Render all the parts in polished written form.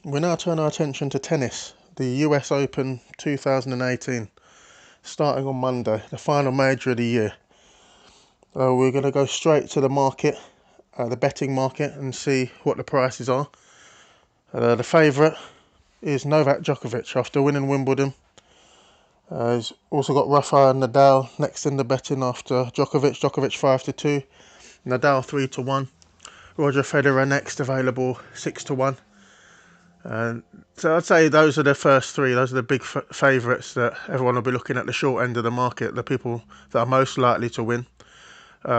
We now turn our attention to tennis, the US Open 2018, starting on Monday, the final major of the year. We're going to go straight to the market, the betting market, and see what the prices are. The favourite is Novak Djokovic after winning Wimbledon. He's also got Rafael Nadal next in the betting after Djokovic. Djokovic 5-2, Nadal 3-1. Roger Federer next, available 6-1. So I'd say those are the first three. Those are the big favourites that everyone will be looking at the short end of the market, the people that are most likely to win,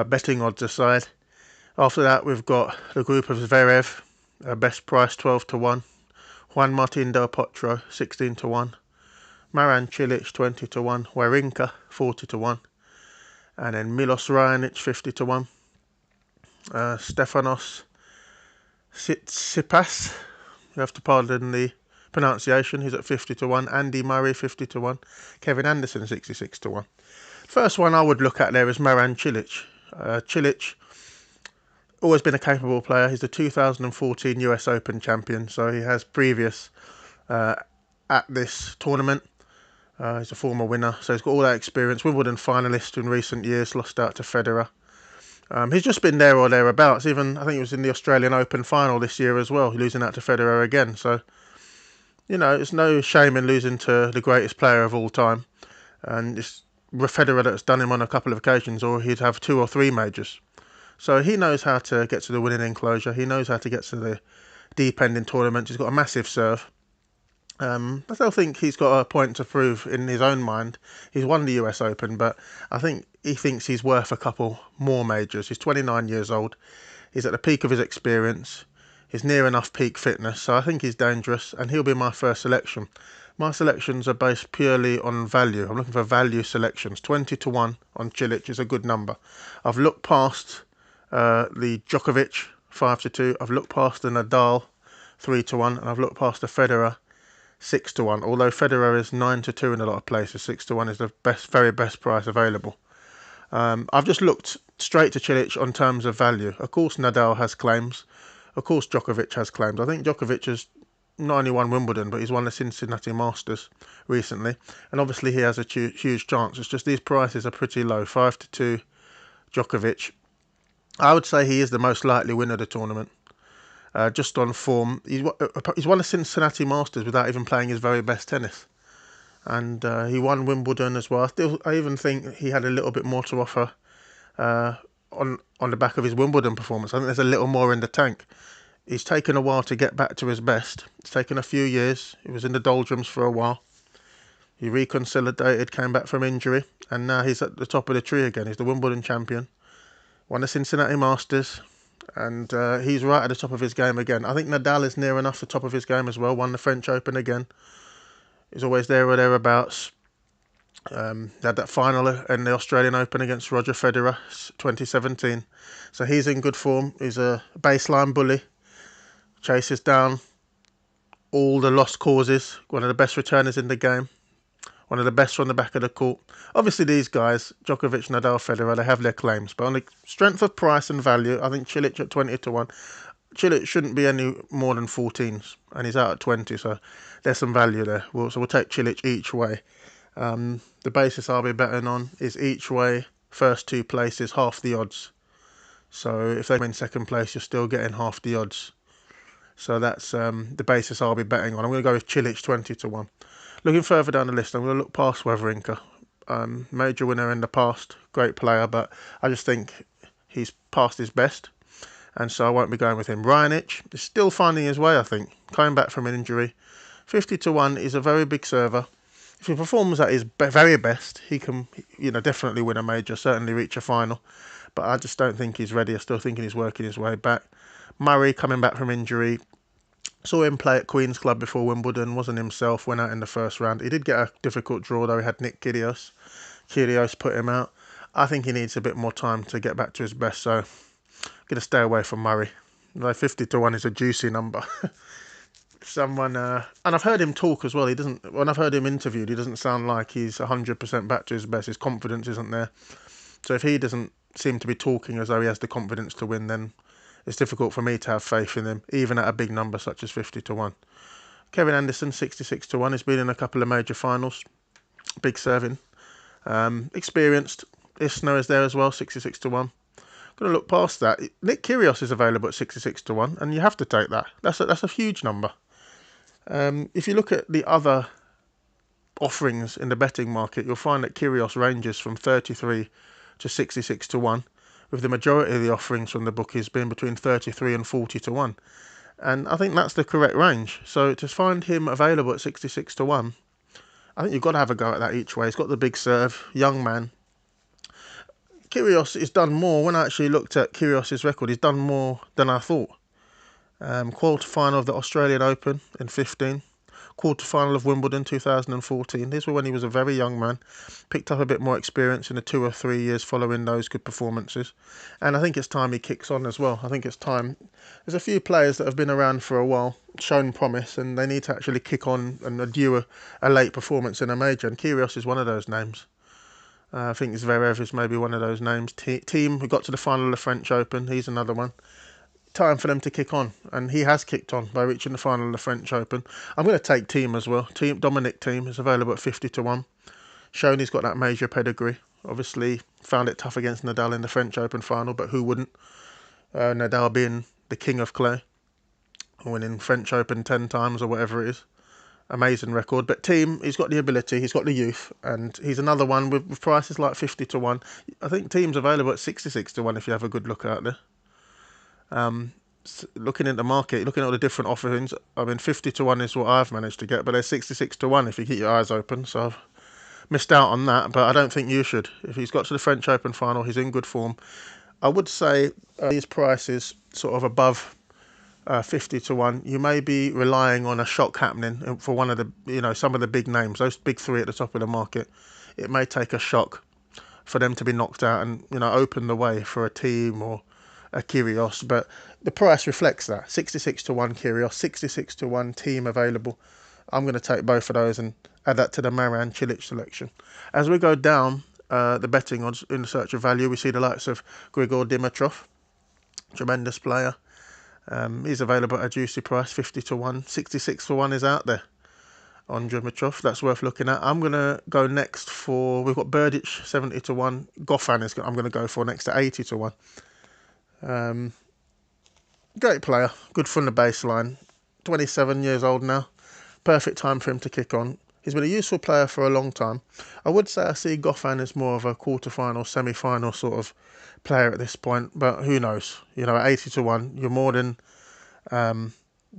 betting odds aside. After that, we've got the group of Zverev, best price 12-1. Juan Martín del Potro 16-1. Maran Cilic 20-1. Wawrinka 40-1. And then Milos Raonic 50-1. Stefanos Tsitsipas, you have to pardon the pronunciation, he's at 50-1. Andy Murray 50-1. Kevin Anderson 66-1. First one I would look at there is Maran Cilic. Cilic, always been a capable player. He's the 2014 US Open champion, so he has previous at this tournament. He's a former winner, so he's got all that experience. Wimbledon finalist in recent years, lost out to Federer. He's just been there or thereabouts. Even I think he was in the Australian Open final this year as well, losing out to Federer again. So, it's no shame in losing to the greatest player of all time. And it's Federer that's done him on a couple of occasions, or he'd have two or three majors. So he knows how to get to the winning enclosure. He knows how to get to the deep end in tournaments. He's got a massive serve. I still think he's got a point to prove in his own mind. He's won the US Open, but I think he thinks he's worth a couple more majors. He's 29 years old. He's at the peak of his experience. He's near enough peak fitness, so I think he's dangerous, and he'll be my first selection. My selections are based purely on value. I'm looking for value selections. 20-1 on Cilic is a good number. I've looked past the Djokovic 5-2. I've looked past the Nadal 3-1, and I've looked past the Federer 6-1. Although Federer is 9-2 in a lot of places, 6-1 is the very best price available. I've just looked straight to Cilic on terms of value. Of course, Nadal has claims. Of course, Djokovic has claims. I think Djokovic has not only won Wimbledon, but he's won the Cincinnati Masters recently, and obviously he has a huge chance. It's just these prices are pretty low. 5-2 Djokovic. I would say he is the most likely winner of the tournament. Just on form, he's won the Cincinnati Masters without even playing his very best tennis, and he won Wimbledon as well. I even think he had a little bit more to offer on the back of his Wimbledon performance. I think there's a little more in the tank. He's taken a while to get back to his best. It's taken a few years. He was in the doldrums for a while. He reconsolidated, came back from injury, and now he's at the top of the tree again. He's the Wimbledon champion, won the Cincinnati Masters, and he's right at the top of his game again. I think Nadal is near enough the top of his game as well. Won the French Open again. He's always there or thereabouts. He had that final in the Australian Open against Roger Federer 2017. So he's in good form. He's a baseline bully. Chases down all the lost causes. One of the best returners in the game. One of the best from the back of the court. Obviously, these guys, Djokovic, Nadal, Federer, they have their claims. But on the strength of price and value, I think Cilic at 20-1. Cilic shouldn't be any more than 14s. And he's out at 20, so there's some value there. So we'll take Cilic each way. The basis I'll be betting on is each way, first two places, half the odds. So if they win second place, you're still getting half the odds. So that's the basis I'll be betting on. I'm going to go with Cilic 20-1. Looking further down the list, I'm going to look past Wawrinka. Major winner in the past, great player, but I just think he's past his best, and so I won't be going with him. Raonic is still finding his way, I think, coming back from an injury. 50-1 is a very big server. If he performs at his very best, he can, definitely win a major, certainly reach a final. But I just don't think he's ready. I still think he's working his way back. Murray coming back from injury. Saw him play at Queen's Club before Wimbledon, wasn't himself, went out in the first round. He did get a difficult draw though, he had Nick Kyrgios. Kyrgios put him out. I think he needs a bit more time to get back to his best, so I'm going to stay away from Murray. Like 50-1 is a juicy number. And I've heard him talk as well. When I've heard him interviewed, he doesn't sound like he's 100% back to his best. His confidence isn't there. So if he doesn't seem to be talking as though he has the confidence to win, then it's difficult for me to have faith in him, even at a big number such as 50 to 1. Kevin Anderson, 66 to 1. He's been in a couple of major finals. Big serving. Experienced. Isner is there as well, 66 to 1. Going to look past that. Nick Kyrgios is available at 66 to 1, and you have to take that. That's a huge number. If you look at the other offerings in the betting market, you'll find that Kyrgios ranges from 33 to 66 to 1, with the majority of the offerings from the bookies being between 33 and 40 to 1. And I think that's the correct range. So to find him available at 66 to 1, I think you've got to have a go at that each way. He's got the big serve, young man. Kyrgios has done more. When I actually looked at Kyrgios' record, he's done more than I thought. Quarter-final of the Australian Open in 15. Quarter-final of Wimbledon 2014. These were when he was a very young man. Picked up a bit more experience in the 2 or 3 years following those good performances. And I think it's time he kicks on as well. I think it's time. There's a few players that have been around for a while, shown promise, and they need to actually kick on and adieu a late performance in a major. And Kyrgios is one of those names. I think Zverev is maybe one of those names. Thiem, who got to the final of the French Open, he's another one. Time for them to kick on, and he has kicked on by reaching the final of the French Open. I'm going to take Thiem as well. Dominic Thiem is available at 50 to 1. Shown he's got that major pedigree. Obviously found it tough against Nadal in the French Open final, but who wouldn't? Nadal being the king of clay, winning French Open 10 times or whatever it is. Amazing record. But Thiem, he's got the ability, he's got the youth, and he's another one with prices like 50 to 1. I think Thiem's available at 66 to 1 if you have a good look out there. Looking at the market, looking at all the different offerings, I mean 50 to 1 is what I've managed to get, but there's 66 to 1 if you keep your eyes open, so I've missed out on that, but I don't think you should. If he's got to the French Open final, he's in good form. I would say these prices sort of above 50 to 1, you may be relying on a shock happening for one of the, some of the big names, those big three at the top of the market. It may take a shock for them to be knocked out and, open the way for a Thiem or a Kyrgios, but the price reflects that. 66 to 1 Kyrgios, 66 to 1 Thiem available. I'm going to take both of those and add that to the Maran Cilic selection. As we go down the betting odds in search of value, we see the likes of Grigor Dimitrov, tremendous player. He's available at a juicy price, 50 to 1. 66 to 1 is out there on Dimitrov. That's worth looking at. I'm going to go next for, we've got Berdych, 70 to 1. Goffin I'm going to go for next at 80 to 1. Great player, good from the baseline. 27 years old now. Perfect time for him to kick on. He's been a useful player for a long time. I would say I see Goffin as more of a quarter-final, semi-final sort of player at this point, but who knows? At 80 to 1, you're more than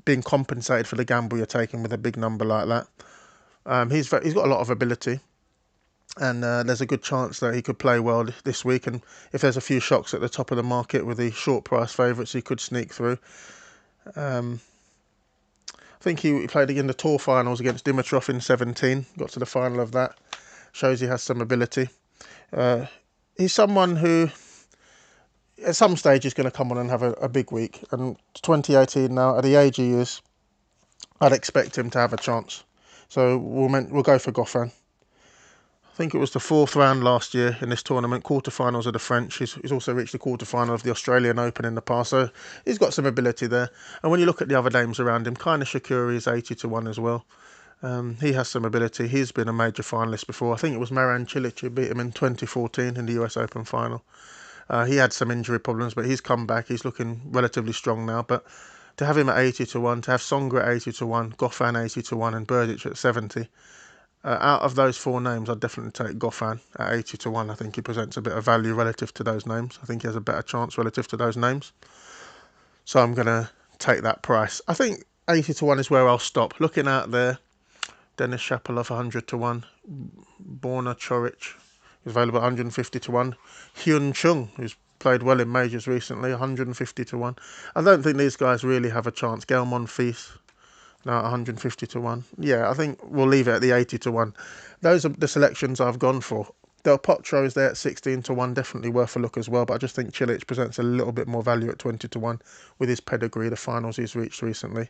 being compensated for the gamble you're taking with a big number like that. He's got a lot of ability, and there's a good chance that he could play well this week, and if there's a few shocks at the top of the market with the short price favourites, he could sneak through. I think he played in the tour finals against Dimitrov in 17, got to the final of that. Shows he has some ability. He's someone who at some stage is going to come on and have a big week, and 2018 now, at the age he is, I'd expect him to have a chance. So we'll go for Goffin. I think it was the 4th round last year in this tournament, quarterfinals of the French. He's also reached the quarterfinal of the Australian Open in the past, so he's got some ability there. And when you look at the other names around him, Kaina Shakuri is 80 to 1 as well. He has some ability. He's been a major finalist before. I think it was Maran Cilic who beat him in 2014 in the US Open final. He had some injury problems, but he's come back. He's looking relatively strong now. But to have him at 80 to 1, to have Tsonga at 80 to 1, Goffin 80 to 1, and Berdych at 70, out of those 4 names, I'd definitely take Goffin at 80 to 1. I think he presents a bit of value relative to those names. I think he has a better chance relative to those names. So I'm going to take that price. I think 80 to 1 is where I'll stop. Looking out there, Denis Shapovalov 100 to 1. Borna Coric is available at 150 to 1. Hyun Chung, who's played well in majors recently, 150 to 1. I don't think these guys really have a chance. Gael Monfils, now 150 to 1. Yeah, I think we'll leave it at the 80 to 1. Those are the selections I've gone for. Del Potro is there at 16 to 1, definitely worth a look as well, but I just think Cilic presents a little bit more value at 20 to 1 with his pedigree, the finals he's reached recently.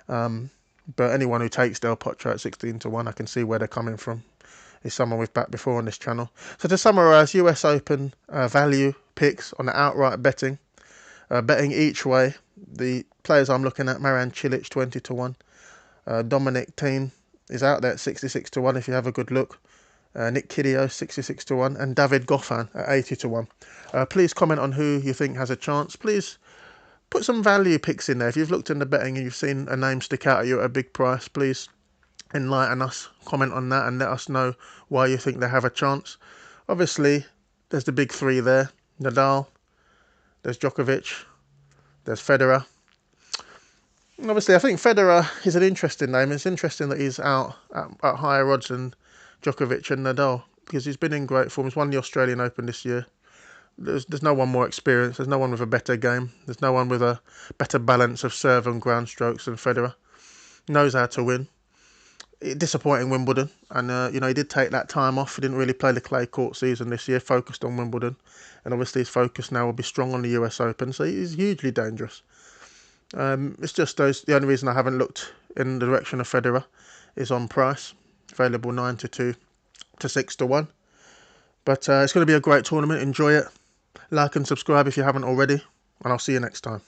But anyone who takes Del Potro at 16 to 1, I can see where they're coming from. Is someone we've backed before on this channel. So to summarise, US Open value picks on the outright betting. Betting each way, the players I'm looking at: Marin Cilic 20 to 1. Dominic Thiem is out there at 66 to 1 if you have a good look. Nick Kyrgios 66 to 1, and David Goffin at 80 to 1. Please comment on who you think has a chance. Please put some value picks in there. If you've looked in the betting and you've seen a name stick out at you at a big price, please enlighten us. Comment on that and let us know why you think they have a chance. Obviously, there's the big three there: Nadal, there's Djokovic, there's Federer. And obviously, I think Federer is an interesting name. It's interesting that he's out at higher odds than Djokovic and Nadal, because he's been in great form. He's won the Australian Open this year. There's no one more experienced. There's no one with a better game. There's no one with a better balance of serve and ground strokes than Federer. Knows how to win. Disappointing Wimbledon, and he did take that time off. He didn't really play the clay court season this year. Focused on Wimbledon, and obviously his focus now will be strong on the US Open. So he's hugely dangerous. It's just the only reason I haven't looked in the direction of Federer is on price. Available 9 to 2 to 6 to 1. But it's going to be a great tournament. Enjoy it. Like and subscribe if you haven't already, and I'll see you next time.